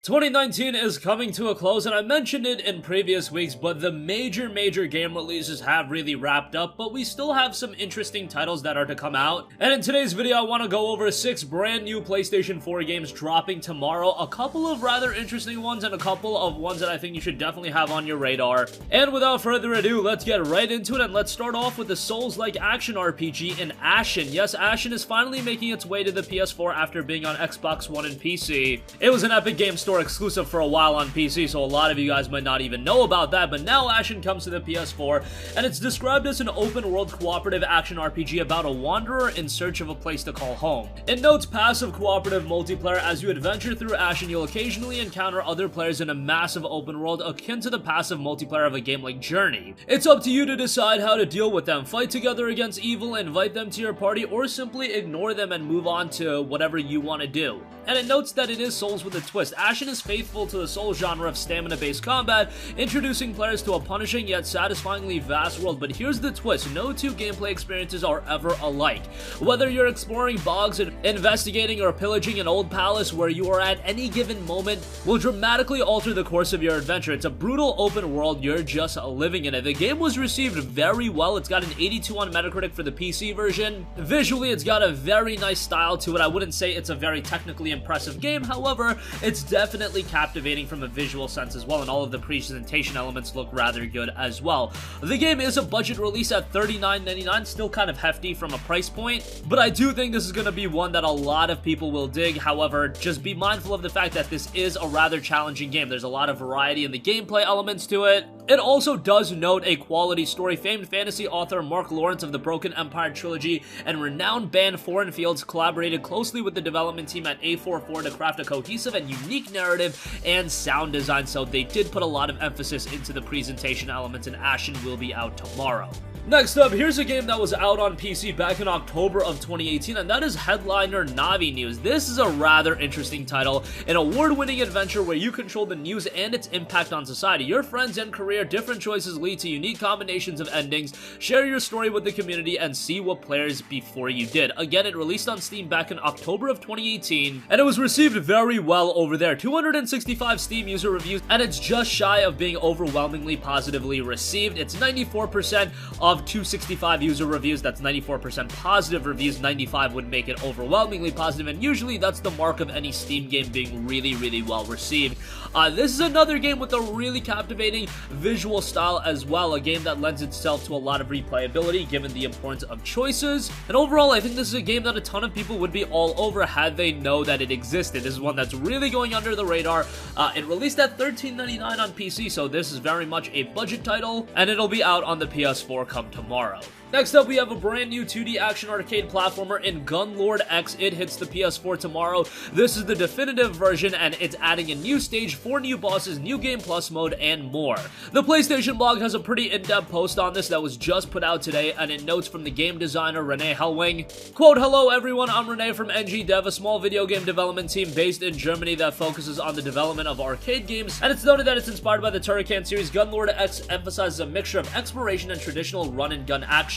2019 is coming to a close, and I mentioned it in previous weeks, but the major game releases have really wrapped up, but we still have some interesting titles that are to come out. And in today's video, I want to go over 6 brand new PlayStation 4 games dropping tomorrow, a couple of rather interesting ones, and a couple of ones that I think you should definitely have on your radar. And without further ado, let's get right into it, and let's start off with the Souls-like action RPG in Ashen. Yes, Ashen is finally making its way to the PS4 after being on Xbox One and PC. It was an Epic Games Store exclusive for a while on PC, so a lot of you guys might not even know about that, but now Ashen comes to the PS4, and it's described as an open-world cooperative action RPG about a wanderer in search of a place to call home. It notes passive cooperative multiplayer. As you adventure through Ashen, you'll occasionally encounter other players in a massive open world akin to the passive multiplayer of a game like Journey. It's up to you to decide how to deal with them, fight together against evil, invite them to your party, or simply ignore them and move on to whatever you want to do. And it notes that it is Souls with a twist. Ashen is faithful to the Souls genre of stamina-based combat, introducing players to a punishing yet satisfyingly vast world, but here's the twist: no two gameplay experiences are ever alike. Whether you're exploring bogs, investigating, or pillaging an old palace, where you are at any given moment will dramatically alter the course of your adventure. It's a brutal open world, you're just living in it. The game was received very well. It's got an 82 on Metacritic for the PC version. Visually, it's got a very nice style to it. I wouldn't say it's a very technically impressive game, however, it's definitely captivating from a visual sense as well, and all of the presentation elements look rather good as well. The game is a budget release at $39.99, still kind of hefty from a price point, but I do think this is going to be one that a lot of people will dig. However, just be mindful of the fact that this is a rather challenging game. There's a lot of variety in the gameplay elements to it. It also does note a quality story. Famed fantasy author Mark Lawrence of the Broken Empire trilogy and renowned band Foreign Fields collaborated closely with the development team at A44 to craft a cohesive and unique narrative and sound design, so they did put a lot of emphasis into the presentation elements, and Ashen will be out tomorrow. Next up, here's a game that was out on PC back in October of 2018, and that is Headliner Navi News. This is a rather interesting title, an award-winning adventure where you control the news and its impact on society. Your friends and career, different choices lead to unique combinations of endings. Share your story with the community and see what players before you did. Again, it released on Steam back in October of 2018, and it was received very well over there. 265 Steam user reviews, and it's just shy of being overwhelmingly positively received. It's 94% of 265 user reviews. That's 94% positive reviews. 95 would make it overwhelmingly positive, and usually that's the mark of any Steam game being really well received. This is another game with a really captivating visual style as well, a game that lends itself to a lot of replayability given the importance of choices, and overall I think this is a game that a ton of people would be all over had they know that it existed. This is one that's really going under the radar. It released at $13.99 on PC, so this is very much a budget title, and it'll be out on the PS4 come tomorrow. Next up, we have a brand new 2D action arcade platformer in Gunlord X. It hits the PS4 tomorrow. This is the definitive version, and it's adding a new stage, 4 new bosses, new game plus mode, and more. The PlayStation blog has a pretty in-depth post on this that was just put out today, and it notes from the game designer Renee Hellwing, quote, "Hello everyone, I'm Renee from NG Dev, a small video game development team based in Germany that focuses on the development of arcade games, and it's noted that it's inspired by the Turrican series. Gunlord X emphasizes a mixture of exploration and traditional run-and-gun action.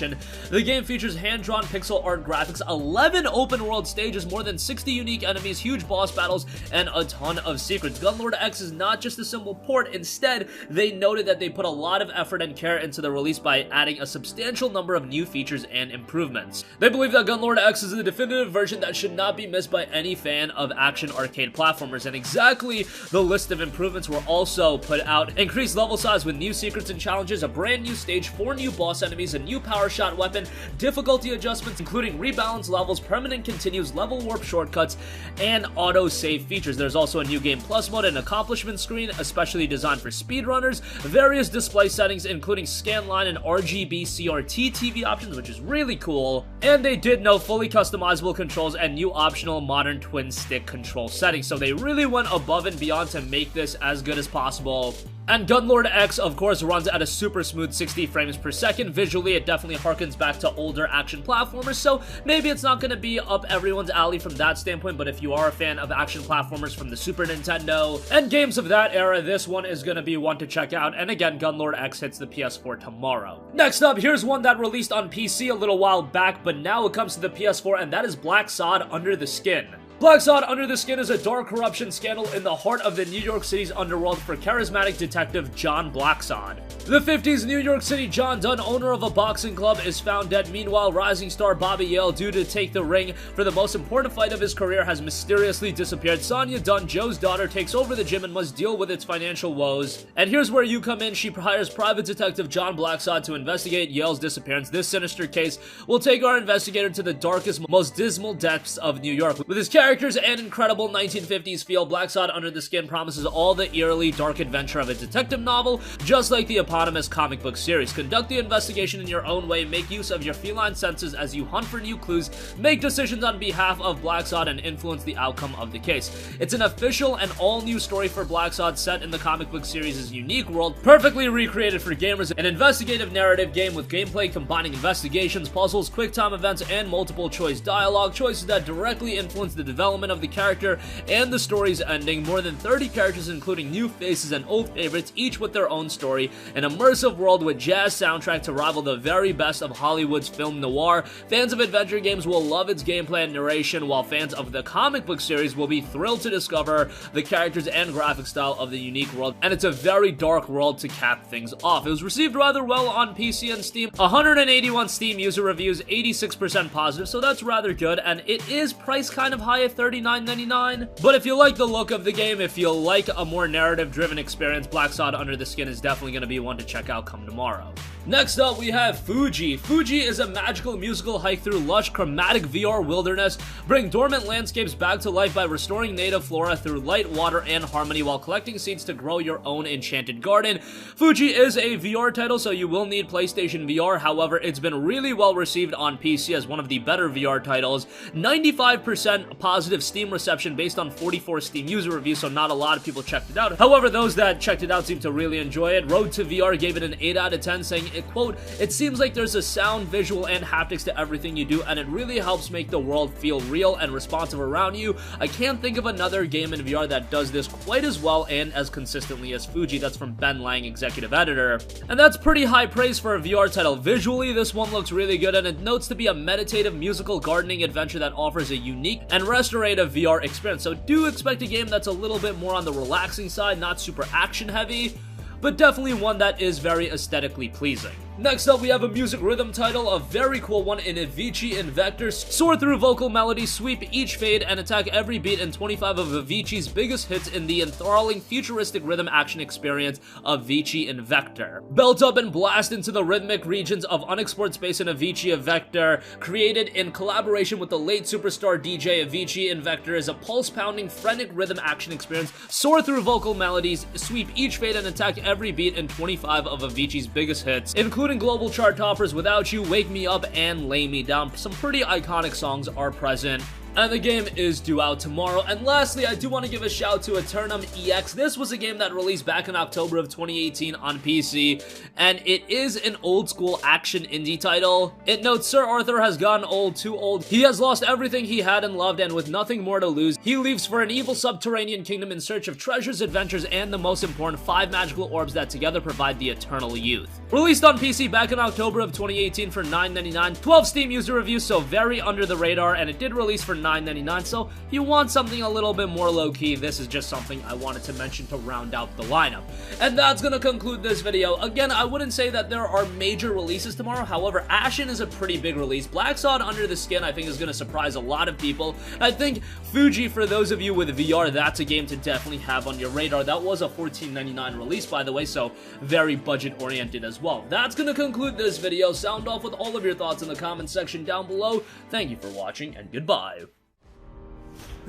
The game features hand-drawn pixel art graphics, 11 open-world stages, more than 60 unique enemies, huge boss battles, and a ton of secrets. Gunlord X is not just a simple port. Instead, they noted that they put a lot of effort and care into the release by adding a substantial number of new features and improvements. They believe that Gunlord X is the definitive version that should not be missed by any fan of action arcade platformers, and exactly the list of improvements were also put out. Increased level size with new secrets and challenges, a brand new stage, 4 new boss enemies, a new power shot weapon, difficulty adjustments including rebalance levels, permanent continues, level warp shortcuts, and auto-save features. There's also a new game plus mode, an accomplishment screen especially designed for speedrunners, various display settings including scanline and RGB CRT TV options, which is really cool, and they did note fully customizable controls and new optional modern twin stick control settings, so they really went above and beyond to make this as good as possible. And Gunlord X, of course, runs at a super smooth 60 frames per second. Visually, it definitely harkens back to older action platformers, so maybe it's not going to be up everyone's alley from that standpoint, but if you are a fan of action platformers from the Super Nintendo and games of that era, this one is going to be one to check out. And again, Gunlord X hits the PS4 tomorrow. Next up, here's one that released on PC a little while back, but now it comes to the PS4, and that is Black Sod Under the Skin. Blacksad Under the Skin is a dark corruption scandal in the heart of the New York City's underworld for charismatic detective John Blacksad. The 50s New York City John Dunn, owner of a boxing club, is found dead. Meanwhile, rising star Bobby Yale, due to take the ring for the most important fight of his career, has mysteriously disappeared. Sonia Dunn, Joe's daughter, takes over the gym and must deal with its financial woes. And here's where you come in. She hires private detective John Blacksad to investigate Yale's disappearance. This sinister case will take our investigator to the darkest, most dismal depths of New York. With his characters and incredible 1950s feel, Blacksad Under the Skin promises all the eerily dark adventure of a detective novel, just like the eponymous comic book series. Conduct the investigation in your own way, make use of your feline senses as you hunt for new clues, make decisions on behalf of Blacksad, and influence the outcome of the case. It's an official and all-new story for Blacksad set in the comic book series' unique world, perfectly recreated for gamers. An investigative narrative game with gameplay combining investigations, puzzles, quick-time events, and multiple-choice dialogue, choices that directly influence the development of the character and the story's ending. More than 30 characters, including new faces and old favorites, each with their own story. An immersive world with jazz soundtrack to rival the very best of Hollywood's film noir. Fans of adventure games will love its gameplay and narration, while fans of the comic book series will be thrilled to discover the characters and graphic style of the unique world. And it's a very dark world to cap things off. It was received rather well on PC and Steam. 181 Steam user reviews, 86% positive, so that's rather good, and it is priced kind of high at $39.99. But if you like the look of the game, if you like a more narrative-driven experience, Blacksad Under the Skin is definitely going to be one to check out come tomorrow. Next up, we have Fuji. Fuji is a magical musical hike through lush, chromatic VR wilderness. Bring dormant landscapes back to life by restoring native flora through light, water, and harmony while collecting seeds to grow your own enchanted garden. Fuji is a VR title, so you will need PlayStation VR. However, it's been really well received on PC as one of the better VR titles. 95% positive Steam reception based on 44 Steam user reviews, so not a lot of people checked it out. However, those that checked it out seem to really enjoy it. Road to VR gave it an 8 out of 10, saying, quote, "It seems like there's a sound, visual, and haptics to everything you do, and it really helps make the world feel real and responsive around you. I can't think of another game in VR that does this quite as well and as consistently as Fuji." That's from Ben Lang, executive editor. And that's pretty high praise for a VR title. Visually, this one looks really good, and it notes to be a meditative musical gardening adventure that offers a unique and restorative VR experience. So do expect a game that's a little bit more on the relaxing side, not super action heavy, but definitely one that is very aesthetically pleasing. Next up, we have a music rhythm title, a very cool one in Avicii Invector. Soar through vocal melodies, sweep each fade, and attack every beat in 25 of Avicii's biggest hits in the enthralling, futuristic rhythm action experience, Avicii Invector. Belt up and blast into the rhythmic regions of unexplored space in Avicii Invector. Created in collaboration with the late superstar DJ, Avicii Invector is a pulse-pounding, frenetic rhythm action experience. Soar through vocal melodies, sweep each fade, and attack every beat in 25 of Avicii's biggest hits, including global chart toppers Without You, Wake Me Up, and Lay Me Down. Some pretty iconic songs are present. And the game is due out tomorrow. And lastly, I do want to give a shout to Eternum EX. This was a game that released back in October of 2018 on PC, and it is an old school action indie title. It notes Sir Arthur has gotten old, too old. He has lost everything he had and loved, and with nothing more to lose, he leaves for an evil subterranean kingdom in search of treasures, adventures, and the most important, 5 magical orbs that together provide the eternal youth. Released on PC back in October of 2018 for $9.99, 12 Steam user reviews, so very under the radar, and it did release for $9.99, so if you want something a little bit more low-key, this is just something I wanted to mention to round out the lineup. And that's gonna conclude this video. Again, I wouldn't say that there are major releases tomorrow, however, Ashen is a pretty big release. Blacksad Under the Skin, I think, is gonna surprise a lot of people. I think Fuji, for those of you with VR, that's a game to definitely have on your radar. That was a $14.99 release, by the way, so very budget-oriented as well. That's gonna conclude this video. Sound off with all of your thoughts in the comment section down below. Thank you for watching, and goodbye.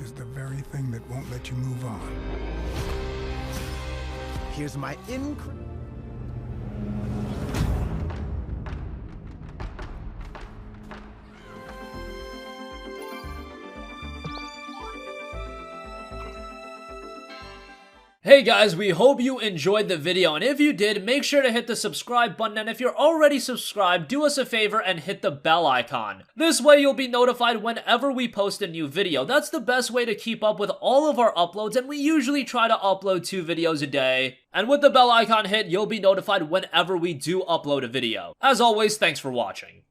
Is the very thing that won't let you move on. Here's my Hey guys, we hope you enjoyed the video, and if you did, make sure to hit the subscribe button, and if you're already subscribed, do us a favor and hit the bell icon. This way you'll be notified whenever we post a new video. That's the best way to keep up with all of our uploads, and we usually try to upload 2 videos a day. And with the bell icon hit, you'll be notified whenever we do upload a video. As always, thanks for watching.